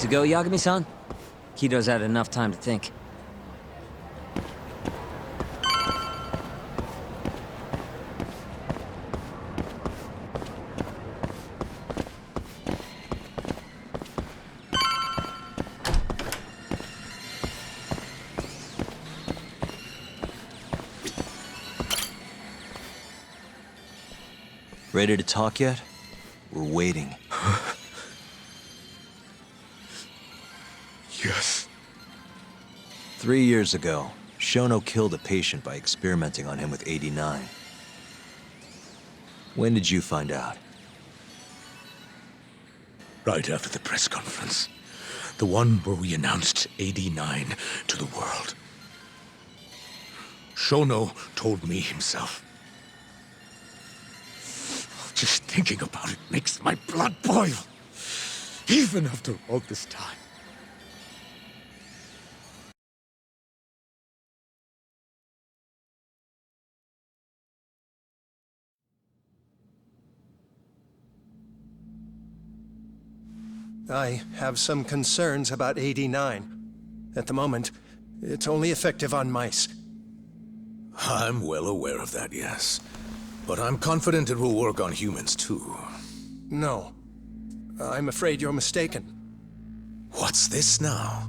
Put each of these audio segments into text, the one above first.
to go, Yagami-san? Kido's had enough time to think. Ready to talk yet? We're waiting. Yes. 3 years ago, Shono killed a patient by experimenting on him with 89. When did you find out? Right after the press conference. The one where we announced 89 to the world. Shono told me himself. Just thinking about it makes my blood boil. Even after all this time. I have some concerns about 89. At the moment, it's only effective on mice. I'm well aware of that, yes. But I'm confident it will work on humans, too. No. I'm afraid you're mistaken. What's this now?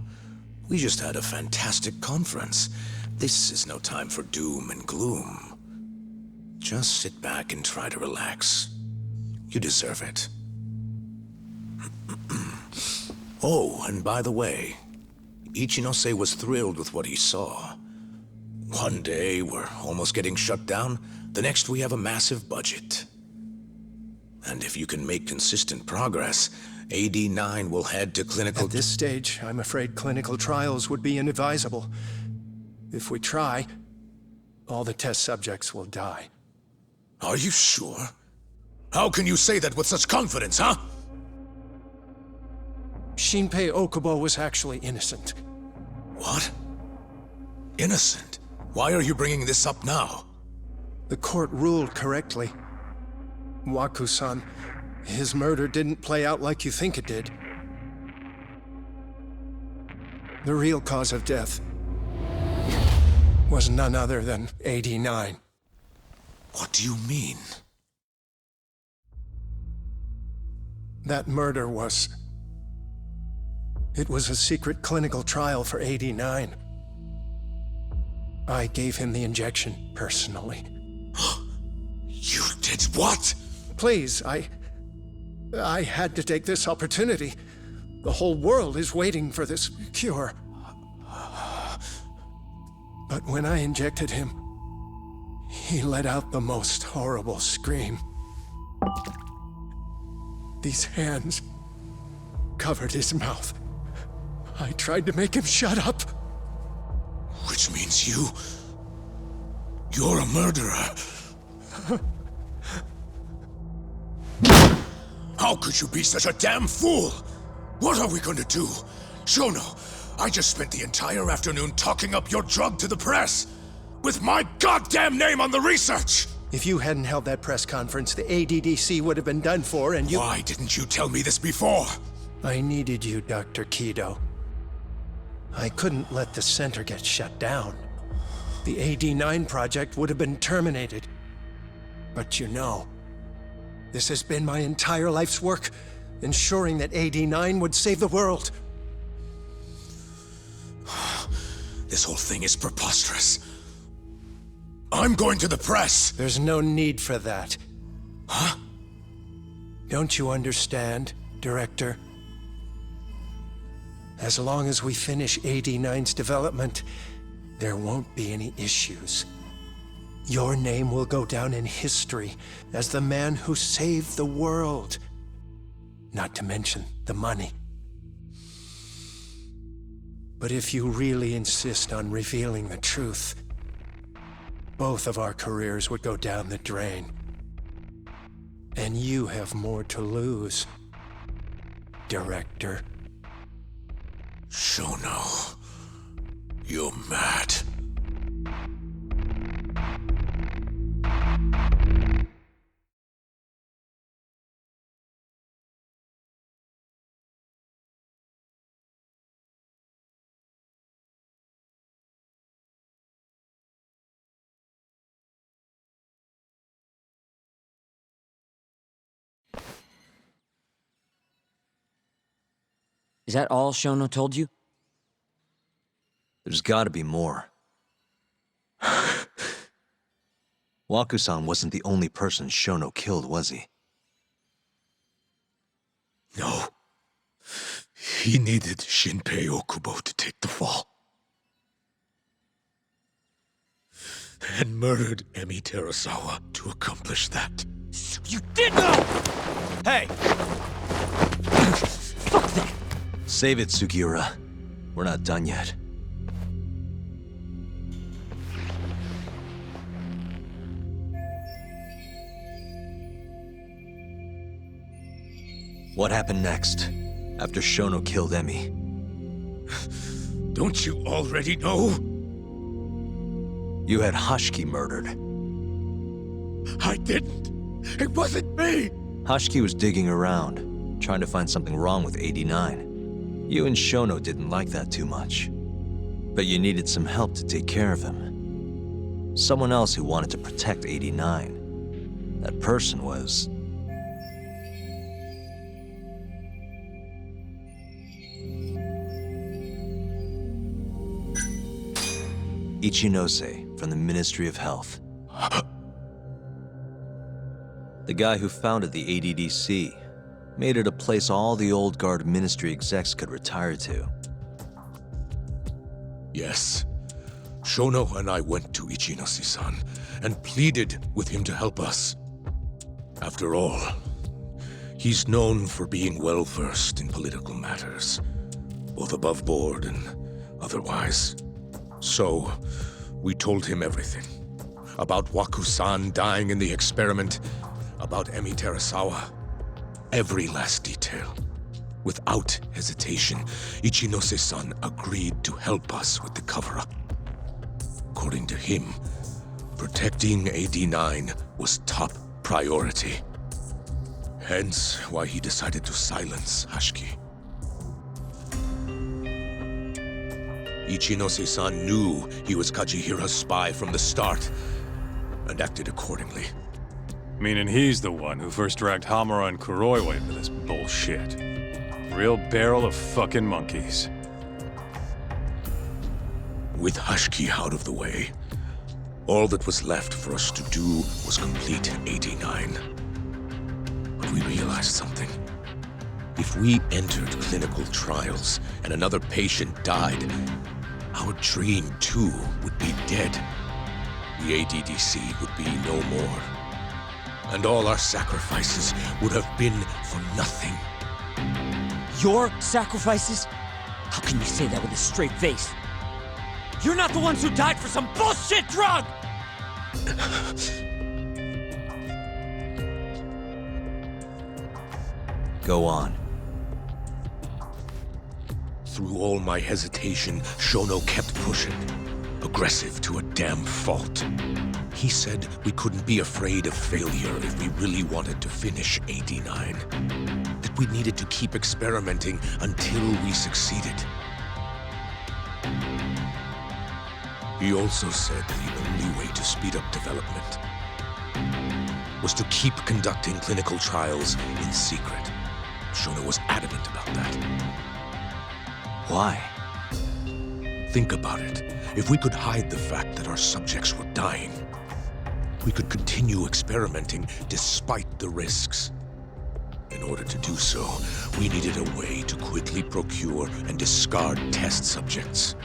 We just had a fantastic conference. This is no time for doom and gloom. Just sit back and try to relax. You deserve it. Oh, and by the way, Ichinose was thrilled with what he saw. One day, we're almost getting shut down. The next, we have a massive budget. And if you can make consistent progress, AD9 will head to clinical... At this stage, I'm afraid clinical trials would be inadvisable. If we try, all the test subjects will die. Are you sure? How can you say that with such confidence, huh? Shinpei Okubo was actually innocent. What? Innocent? Why are you bringing this up now? The court ruled correctly. Waku-san, his murder didn't play out like you think it did. The real cause of death was none other than 89. What do you mean? That murder was... It was a secret clinical trial for 89. I gave him the injection, personally. You did what? Please, I had to take this opportunity. The whole world is waiting for this cure. But when I injected him, he let out the most horrible scream. These hands covered his mouth. I tried to make him shut up. Which means you're a murderer. How could you be such a damn fool? What are we going to do? Shono, I just spent the entire afternoon talking up your drug to the press. With my goddamn name on the research! If you hadn't held that press conference, the ADDC would have been done for, and you... Why didn't you tell me this before? I needed you, Dr. Kido. I couldn't let the center get shut down. The AD9 project would have been terminated. But you know, this has been my entire life's work, ensuring that AD9 would save the world. This whole thing is preposterous. I'm going to the press! There's no need for that. Huh? Don't you understand, Director? As long as we finish AD9's development, there won't be any issues. Your name will go down in history as the man who saved the world. Not to mention the money. But if you really insist on revealing the truth, both of our careers would go down the drain. And you have more to lose, Director. Shono, you're mad. Is that all Shono told you? There's gotta be more. Waku-san wasn't the only person Shono killed, was he? No. He needed Shinpei Okubo to take the fall. And murdered Emi Terasawa to accomplish that. So you did know! Hey! Fuck that! Save it, Sugiura. We're not done yet. What happened next, after Shono killed Emi? Don't you already know? You had Hashiki murdered. I didn't. It wasn't me. Hashiki was digging around, trying to find something wrong with 89. You and Shono didn't like that too much. But you needed some help to take care of him. Someone else who wanted to protect 89. That person was... Ichinose from the Ministry of Health. The guy who founded the ADDC made it a place all the old guard ministry execs could retire to. Yes. Shono and I went to Ichinose-san and pleaded with him to help us. After all, he's known for being well-versed in political matters, both above board and otherwise. So, we told him everything. About Waku-san dying in the experiment, about Emi Terasawa. Every last detail. Without hesitation, Ichinose-san agreed to help us with the cover-up. According to him, protecting AD9 was top priority. Hence why he decided to silence Hashiki. Ichinose-san knew he was Kajihira's spy from the start, and acted accordingly. Meaning he's the one who first dragged Hamura and Kuroiwa into this bullshit. Real barrel of fucking monkeys. With Hashiki out of the way, all that was left for us to do was complete 89. But we realized something. If we entered clinical trials and another patient died, our dream too would be dead. The ADDC would be no more. And all our sacrifices would have been for nothing. Your sacrifices? How can you say that with a straight face? You're not the ones who died for some bullshit drug! Go on. Through all my hesitation, Shono kept pushing. Aggressive to a damn fault. He said we couldn't be afraid of failure if we really wanted to finish 89. That we needed to keep experimenting until we succeeded. He also said the only way to speed up development was to keep conducting clinical trials in secret. Shono was adamant about that. Why? Think about it. If we could hide the fact that our subjects were dying, we could continue experimenting despite the risks. In order to do so, we needed a way to quickly procure and discard test subjects.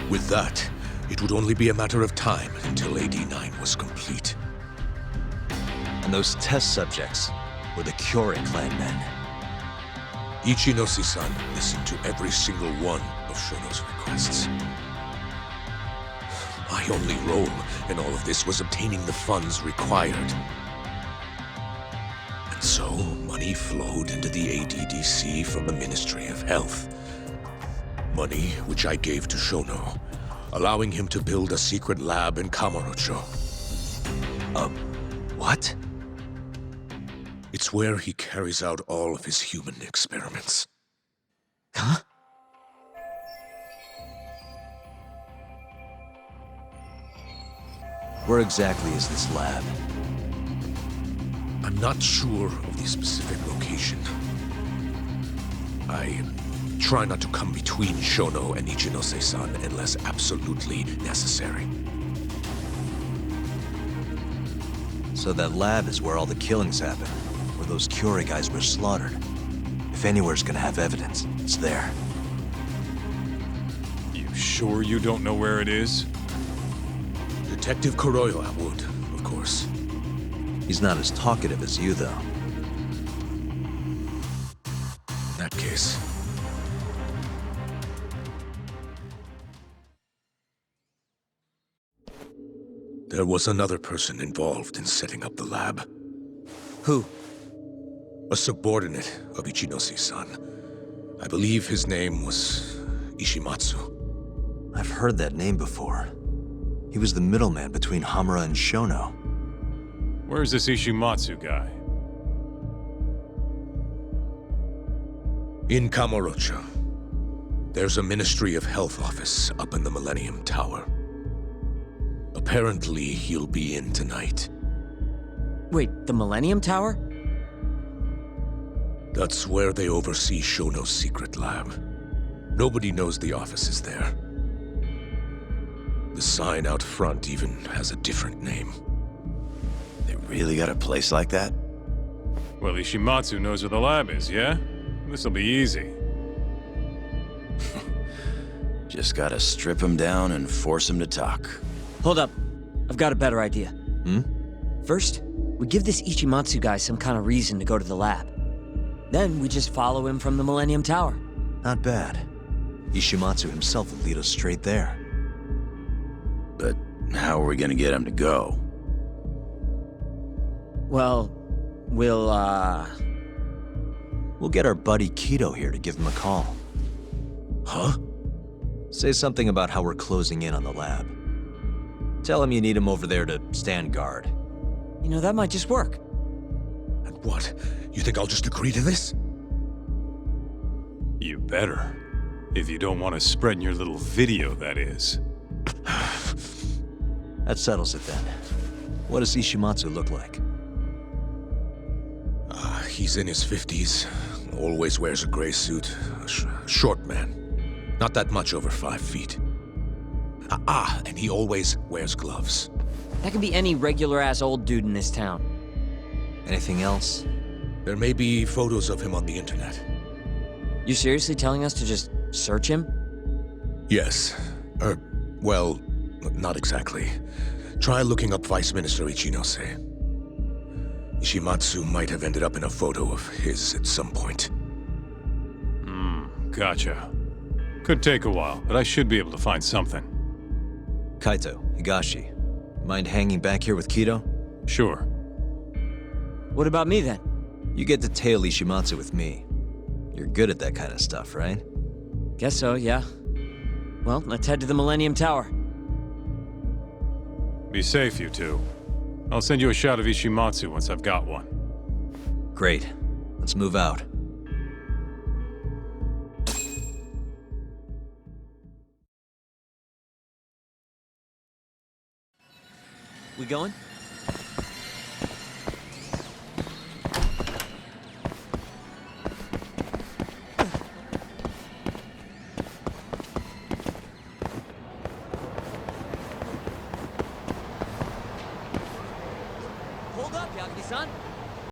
With that, it would only be a matter of time until AD9 was complete. And those test subjects were the Kyorei clan men. Ichinose-san listened to every single one of Shono's requests. My only role in all of this was obtaining the funds required. And so, money flowed into the ADDC from the Ministry of Health. Money which I gave to Shono, allowing him to build a secret lab in Kamurocho. What? It's where he carries out all of his human experiments. Huh? Where exactly is this lab? I'm not sure of the specific location. I try not to come between Shono and Ichinose-san unless absolutely necessary. So that lab is where all the killings happened, where those Curie guys were slaughtered. If anywhere's gonna have evidence, it's there. You sure you don't know where it is? Detective Kuroiwa would, of course. He's not as talkative as you, though. In that case... There was another person involved in setting up the lab. Who? A subordinate of Ichinose-san. I believe his name was Ishimatsu. I've heard that name before. He was the middleman between Hamura and Shono. Where's this Ishimatsu guy? In Kamurocho. There's a Ministry of Health office up in the Millennium Tower. Apparently, he'll be in tonight. Wait, the Millennium Tower? That's where they oversee Shono's secret lab. Nobody knows the office is there. The sign out front even has a different name. They really got a place like that? Well, Ishimatsu knows where the lab is, yeah? This'll be easy. Just gotta strip him down and force him to talk. Hold up. I've got a better idea. Hmm? First, we give this Ichimatsu guy some kind of reason to go to the lab. Then we just follow him from the Millennium Tower. Not bad. Ishimatsu himself would lead us straight there. But how are we gonna get him to go? Well, we'll We'll get our buddy Kido here to give him a call. Huh? Say something about how we're closing in on the lab. Tell him you need him over there to stand guard. You know, that might just work. And what? You think I'll just agree to this? You better. If you don't want to spread in your little video, that is. That settles it then. What does Ishimatsu look like? He's in his 50s. Always wears a gray suit. Short man. Not that much over 5 feet. And he always wears gloves. That could be any regular-ass old dude in this town. Anything else? There may be photos of him on the internet. You seriously telling us to just search him? Yes. Well, not exactly. Try looking up Vice Minister Ichinose. Ishimatsu might have ended up in a photo of his at some point. Gotcha. Could take a while, but I should be able to find something. Kaito, Higashi, mind hanging back here with Kido? Sure. What about me then? You get to tail Ishimatsu with me. You're good at that kind of stuff, right? Guess so, yeah. Well, let's head to the Millennium Tower. Be safe, you two. I'll send you a shot of Ishimatsu once I've got one. Great. Let's move out. We going? Hold up, Yagami-san.